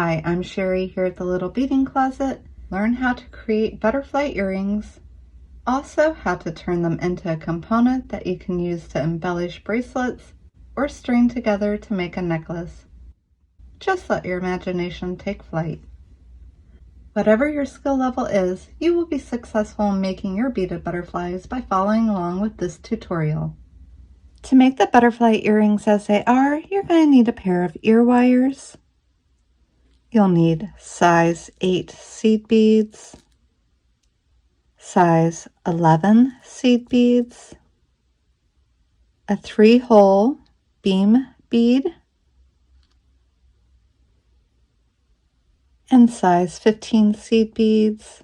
Hi, I'm Sherry here at the Little Beading Closet. Learn how to create butterfly earrings, also how to turn them into a component that you can use to embellish bracelets or string together to make a necklace. Just let your imagination take flight. Whatever your skill level is, you will be successful in making your beaded butterflies by following along with this tutorial. To make the butterfly earrings as they are, you're going to need a pair of ear wires. You'll need size 8 seed beads, size 11 seed beads, a 3-hole beam bead, and size 15 seed beads.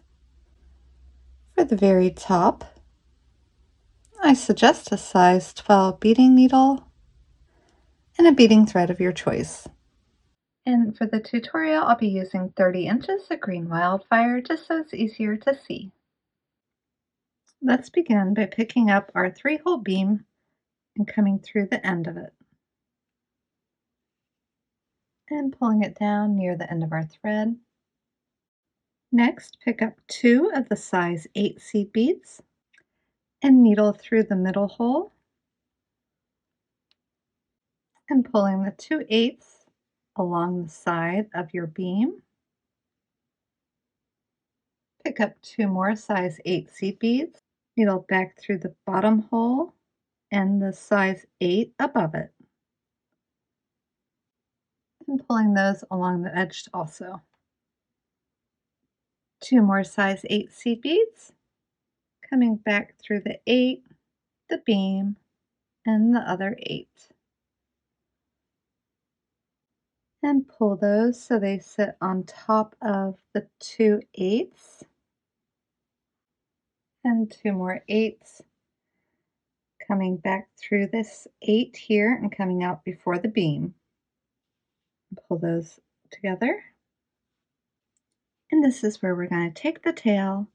For the very top, I suggest a size 12 beading needle and a beading thread of your choice. And for the tutorial, I'll be using 30 inches of green wildfire just so it's easier to see. Let's begin by picking up our 3-hole beam and coming through the end of it and pulling it down near the end of our thread. Next, pick up 2 of the size 8 seed beads and needle through the middle hole and pulling the 2/8 along the side of your beam. Pick up 2 more size 8 seed beads, needle back through the bottom hole and the size 8 above it, and pulling those along the edge also. 2 more size 8 seed beads, coming back through the 8, the beam, and the other 8. And pull those so they sit on top of the 2/8 and 2 more 8s, coming back through this 8 here and coming out before the beam. Pull those together. And this is where we're going to take the tail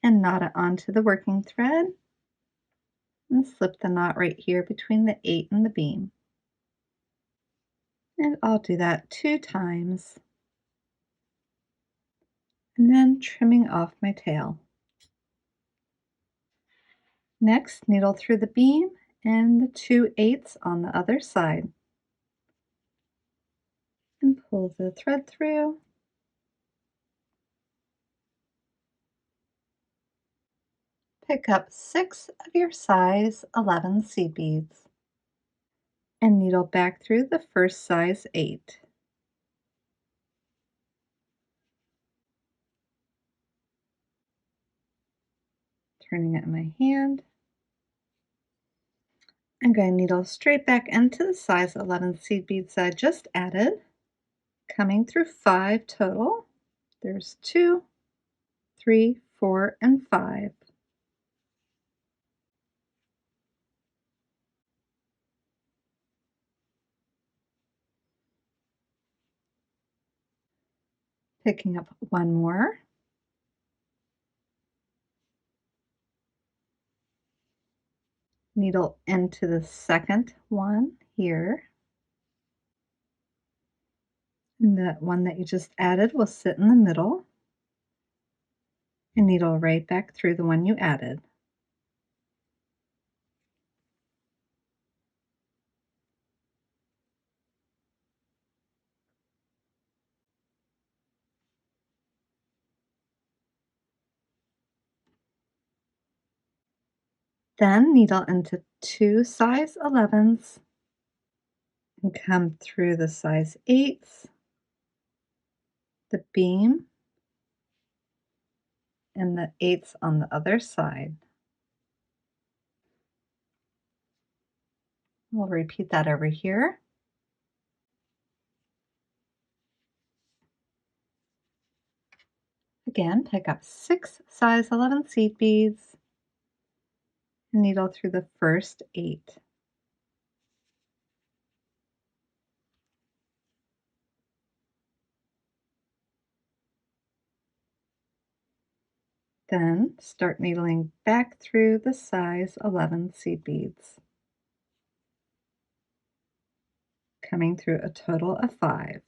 and knot it onto the working thread and slip the knot right here between the 8 and the beam. And I'll do that 2 times. And then trimming off my tail. Next, needle through the beam and the 2/8 on the other side. And pull the thread through. Pick up 6 of your size 11 seed beads and needle back through the first size 8. Turning it in my hand. I'm going to needle straight back into the size 11 seed beads I just added, coming through 5 total. There's 2, 3, 4, and 5. Picking up 1 more. Needle into the second one here. And the one that you just added will sit in the middle. And needle right back through the one you added. Then needle into 2 size 11s and come through the size 8s, the beam, and the 8s on the other side. We'll repeat that over here. Again, pick up 6 size 11 seed beads and needle through the first 8. Then start needling back through the size 11 seed beads, coming through a total of 5.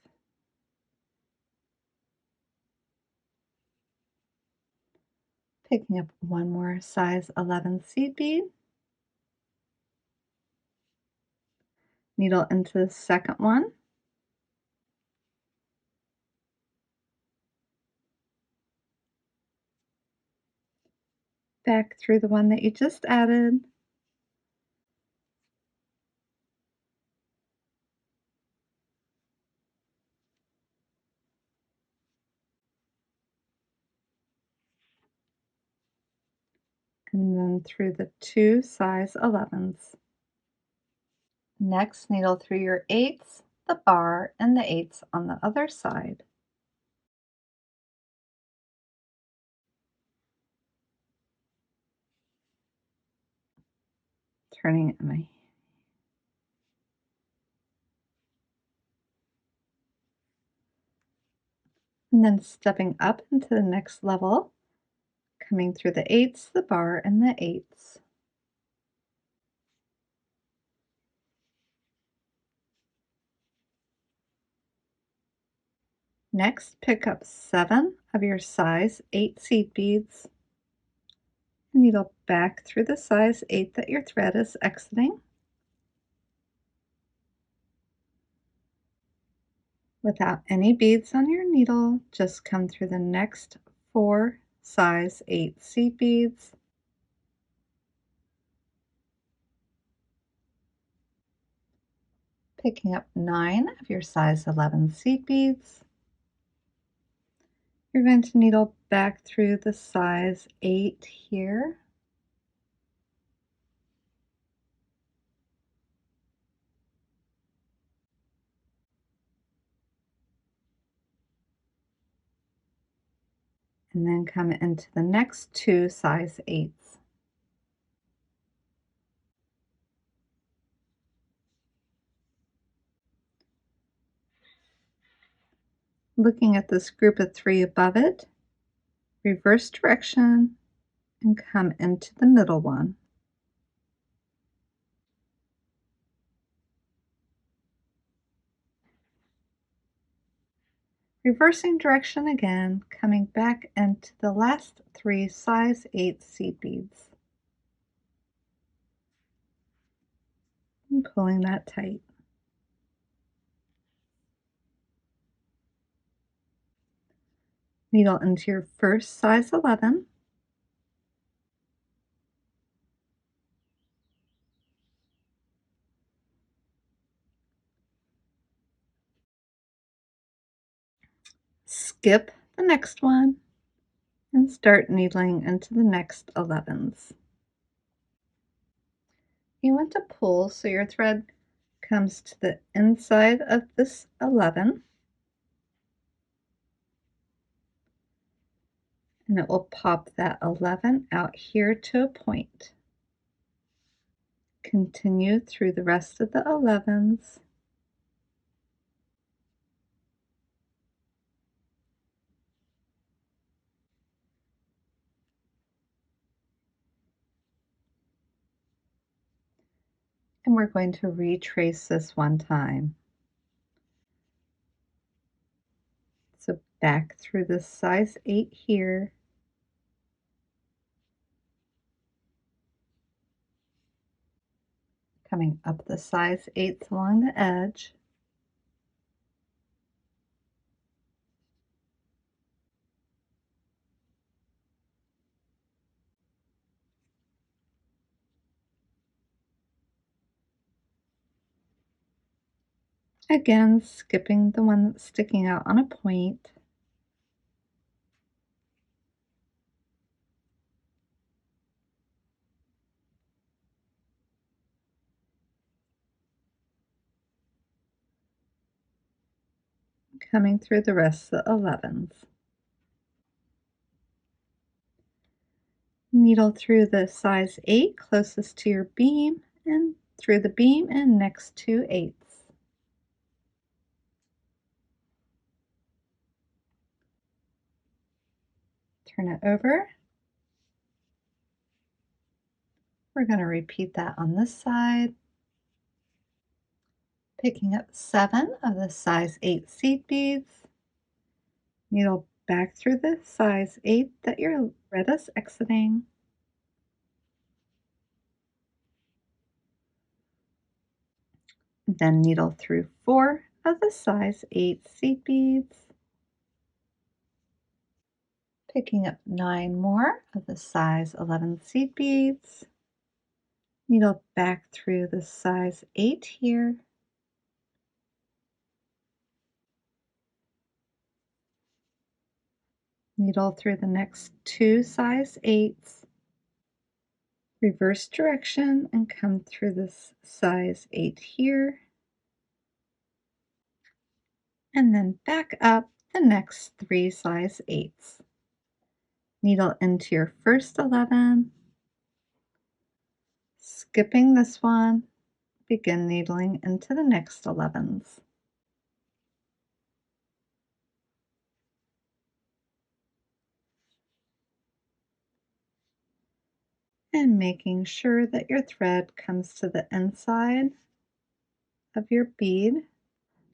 Picking up one more size 11 seed bead, needle into the second one, back through the one that you just added, and then through the two size 11s. Next, needle through your 8s, the bar, and the 8s on the other side. Turning it in my and then stepping up into the next level, coming through the 8s, the bar, and the 8s. Next, pick up 7 of your size 8 seed beads, needle back through the size 8 that your thread is exiting. Without any beads on your needle, just come through the next 4 size 8 seed beads, picking up 9 of your size 11 seed beads. You're going to needle back through the size 8 here, and then come into the next 2 size 8s. Looking at this group of 3 above it, reverse direction and come into the middle one. Reversing direction again, coming back into the last 3 size 8 seed beads and pulling that tight. Needle into your first size 11, skip the next one, and start needling into the next 11s. You want to pull so your thread comes to the inside of this 11, and it will pop that 11 out here to a point. Continue through the rest of the 11s. And we're going to retrace this one time. So back through the size 8 here, coming up the size 8s along the edge, again skipping the one that's sticking out on a point, coming through the rest of the 11s. Needle through the size 8 closest to your beam and through the beam and next 2 8s. Turn it over. We're going to repeat that on this side. Picking up 7 of the size 8 seed beads, needle back through the size 8 that your thread is exiting. Then needle through 4 of the size 8 seed beads, picking up 9 more of the size 11 seed beads, needle back through the size 8 here, needle through the next 2 size 8s, reverse direction and come through this size 8 here, and then back up the next 3 size 8s. Needle into your first 11, skipping this one, begin needling into the next 11s. And making sure that your thread comes to the inside of your bead.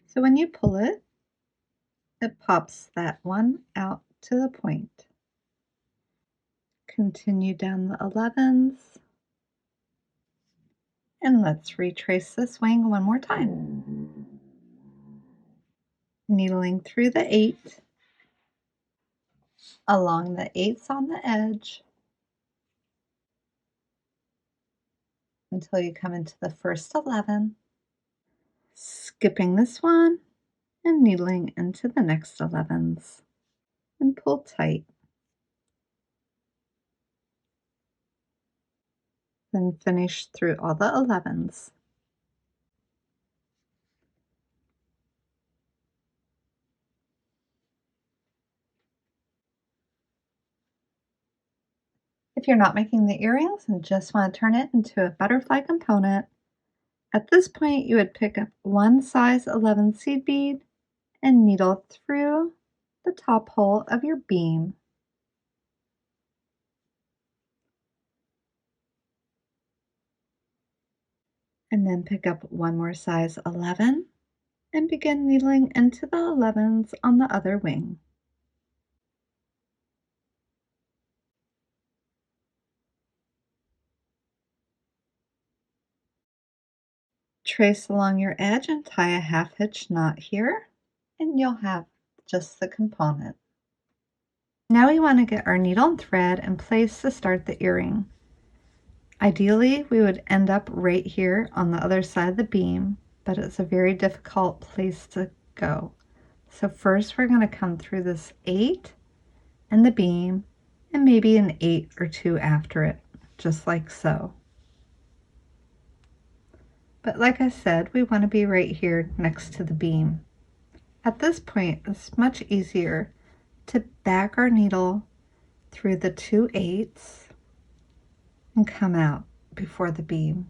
So when you pull it, it pops that one out to the point. Continue down the 11s. And let's retrace this wing one more time. Needling through the 8, along the 8s on the edge, until you come into the first 11, skipping this one and needling into the next 11s, and pull tight. Then finish through all the 11s. If you're not making the earrings and just want to turn it into a butterfly component, at this point you would pick up one size 11 seed bead and needle through the top hole of your beam. And then pick up one more size 11 and begin needling into the 11s on the other wing. Trace along your edge and tie a half hitch knot here, and you'll have just the component. Now we want to get our needle and thread in place to start the earring. Ideally, we would end up right here on the other side of the beam, but it's a very difficult place to go. So first we're going to come through this 8 and the beam, and maybe an 8 or 2 after it, just like so. But like I said, we want to be right here next to the beam. At this point, it's much easier to back our needle through the 2 8s and come out before the beam.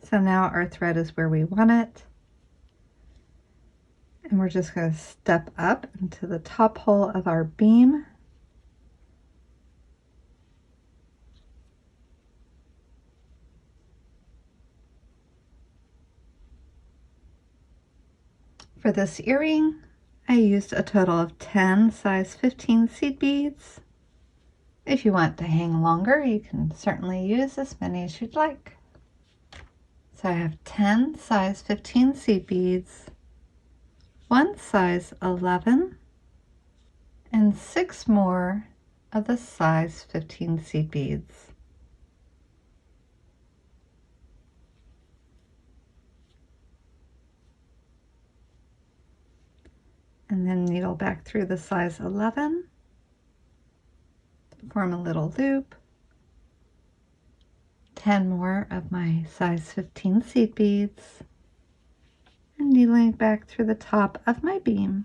So now our thread is where we want it. And we're just going to step up into the top hole of our beam. For this earring, I used a total of 10 size 15 seed beads. If you want to hang longer, you can certainly use as many as you'd like. So I have 10 size 15 seed beads, 1 size 11, and 6 more of the size 15 seed beads. And then needle back through the size 11, form a little loop, 10 more of my size 15 seed beads, and needling back through the top of my beam.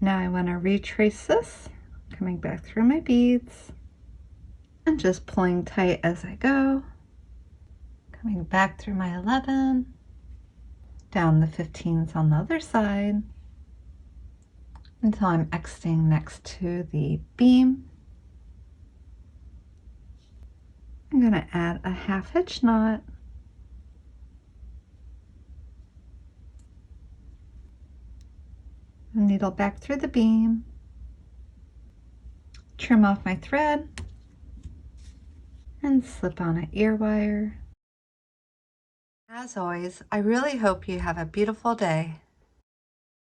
Now I want to retrace this, coming back through my beads and just pulling tight as I go, coming back through my 11, down the 15s on the other side, until I'm exiting next to the beam. I'm going to add a half hitch knot. Needle back through the beam. Trim off my thread and slip on an ear wire. As always, I really hope you have a beautiful day.